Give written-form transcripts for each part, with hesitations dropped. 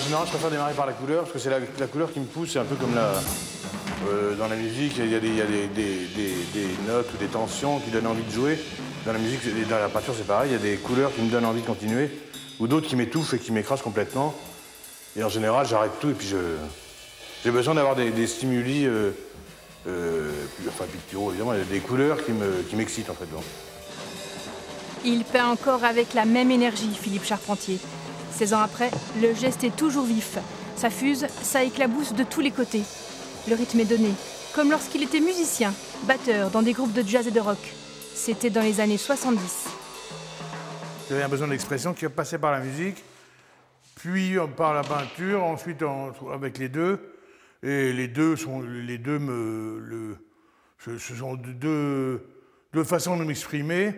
général, je préfère démarrer par la couleur, parce que c'est la couleur qui me pousse. C'est un peu comme dans la musique, il y a des notes ou des tensions qui donnent envie de jouer. Dans la musique et dans la peinture, c'est pareil. Il y a des couleurs qui me donnent envie de continuer, ou d'autres qui m'étouffent et qui m'écrasent complètement. Et en général, j'arrête tout et puis j'ai besoin d'avoir des stimuli, enfin picturaux évidemment, il y a des couleurs qui m'excitent en fait. Donc. Il peint encore avec la même énergie, Philippe Charpentier. 16 ans après, le geste est toujours vif. Ça fuse, ça éclabousse de tous les côtés. Le rythme est donné, comme lorsqu'il était musicien, batteur dans des groupes de jazz et de rock. C'était dans les années 70. J'avais un besoin d'expression qui passait par la musique, puis par la peinture, ensuite avec les deux. Et ce sont deux façons de m'exprimer,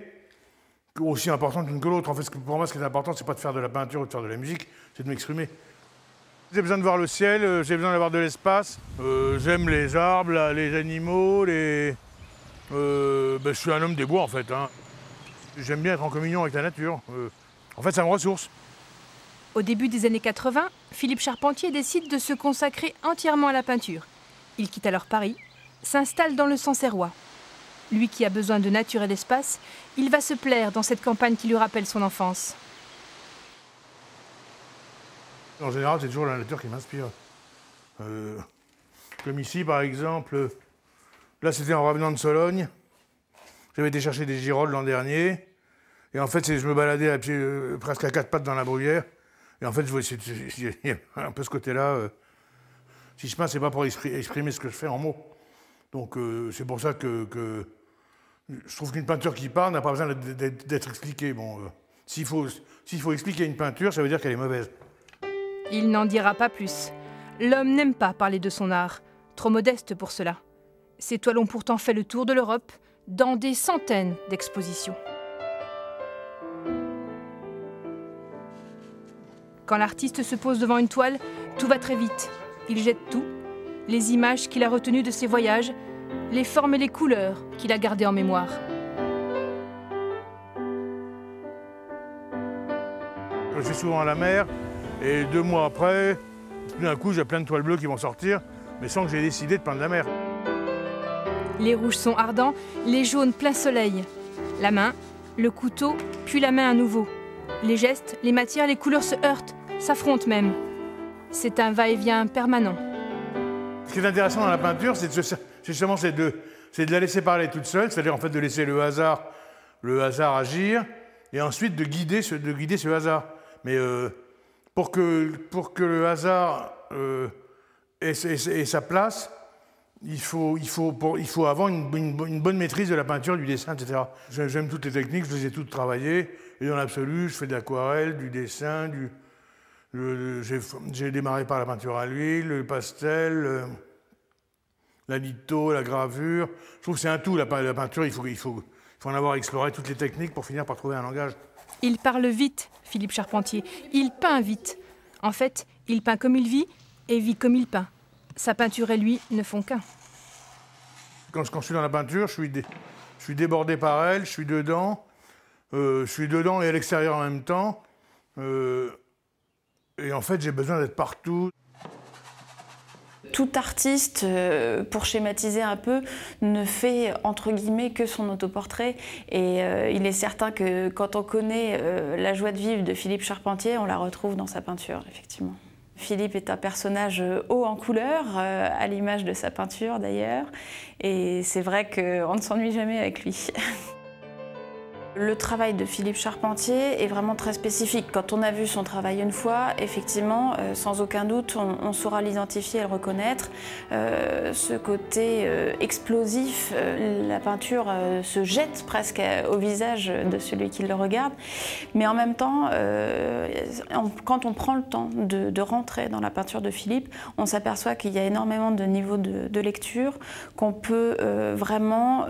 aussi importantes l'une que l'autre. En fait, pour moi, ce qui est important, c'est pas de faire de la peinture ou de faire de la musique, c'est de m'exprimer. J'ai besoin de voir le ciel, j'ai besoin d'avoir de l'espace. J'aime les arbres, les animaux, je suis un homme des bois, en fait. Hein. J'aime bien être en communion avec la nature. En fait, ça me ressource. Au début des années 80, Philippe Charpentier décide de se consacrer entièrement à la peinture. Il quitte alors Paris, s'installe dans le Sancerrois. Lui qui a besoin de nature et d'espace, il va se plaire dans cette campagne qui lui rappelle son enfance. En général, c'est toujours la nature qui m'inspire. Comme ici, par exemple, là c'était en revenant de Sologne. J'avais été chercher des girolles l'an dernier. Et en fait, je me baladais à pied, presque à quatre pattes dans la bruyère. Et en fait, il y a un peu ce côté-là. Si je peins, c'est pas pour exprimer ce que je fais en mots. Donc c'est pour ça que je trouve qu'une peinture qui parle n'a pas besoin d'être expliquée. Bon, s'il faut expliquer une peinture, ça veut dire qu'elle est mauvaise. Il n'en dira pas plus. L'homme n'aime pas parler de son art, trop modeste pour cela. Ses toiles ont pourtant fait le tour de l'Europe, dans des centaines d'expositions. Quand l'artiste se pose devant une toile, tout va très vite. Il jette tout, les images qu'il a retenues de ses voyages, les formes et les couleurs qu'il a gardées en mémoire. Je suis souvent à la mer, et 2 mois après, tout d'un coup, j'ai plein de toiles bleues qui vont sortir, mais sans que j'ai décidé de peindre la mer. Les rouges sont ardents, les jaunes plein soleil. La main, le couteau, puis la main à nouveau. Les gestes, les matières, les couleurs se heurtent, s'affrontent même. C'est un va-et-vient permanent. Ce qui est intéressant dans la peinture, c'est de la laisser parler toute seule, c'est-à-dire en fait de laisser le hasard agir, et ensuite de guider ce hasard. Mais pour que le hasard ait sa place, il faut avoir une bonne maîtrise de la peinture, du dessin, etc. J'aime toutes les techniques, je les ai toutes travaillées. Et dans l'absolu, je fais de l'aquarelle, du dessin, j'ai démarré par la peinture à l'huile, le pastel, la litho, la gravure. Je trouve que c'est un tout, la peinture, il faut en avoir exploré toutes les techniques pour finir par trouver un langage. Il parle vite, Philippe Charpentier. Il peint vite. En fait, il peint comme il vit et vit comme il peint. Sa peinture et lui ne font qu'un. Quand je suis dans la peinture, je suis débordé par elle, je suis dedans. Je suis dedans et à l'extérieur en même temps. Et en fait, j'ai besoin d'être partout. Tout artiste, pour schématiser un peu, ne fait entre guillemets que son autoportrait. Et il est certain que quand on connaît la joie de vivre de Philippe Charpentier, on la retrouve dans sa peinture, effectivement. Philippe est un personnage haut en couleur, à l'image de sa peinture d'ailleurs. Et c'est vrai qu'on ne s'ennuie jamais avec lui. Le travail de Philippe Charpentier est vraiment très spécifique. Quand on a vu son travail une fois, effectivement, sans aucun doute, on saura l'identifier et le reconnaître. Ce côté explosif, la peinture se jette presque au visage de celui qui le regarde. Mais en même temps, quand on prend le temps de rentrer dans la peinture de Philippe, on s'aperçoit qu'il y a énormément de niveaux de lecture, qu'on peut vraiment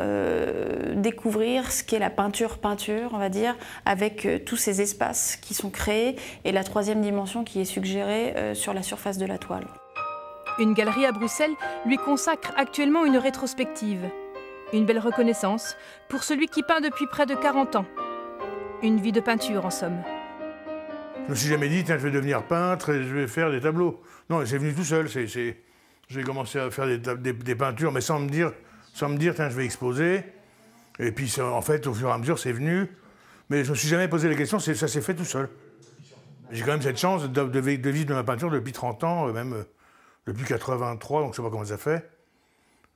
découvrir ce qu'est la peinture, on va dire, avec tous ces espaces qui sont créés et la troisième dimension qui est suggérée sur la surface de la toile. Une galerie à Bruxelles lui consacre actuellement une rétrospective. Une belle reconnaissance pour celui qui peint depuis près de 40 ans. Une vie de peinture en somme. Je me suis jamais dit, tiens, je vais devenir peintre et je vais faire des tableaux. Non, c'est venu tout seul. J'ai commencé à faire des peintures, mais sans me dire, tiens, je vais exposer. Et puis, en fait, au fur et à mesure, c'est venu. Mais je me suis jamais posé la question, ça s'est fait tout seul. J'ai quand même cette chance de vivre de ma peinture depuis 30 ans, même depuis 83, donc je sais pas comment ça fait.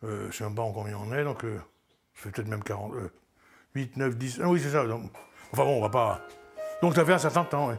Je sais même pas en combien on est, donc ça fait peut-être même 40, 8, 9, 10... Ah oui, c'est ça. Donc, enfin bon, on va pas... Donc ça fait un certain temps, ouais.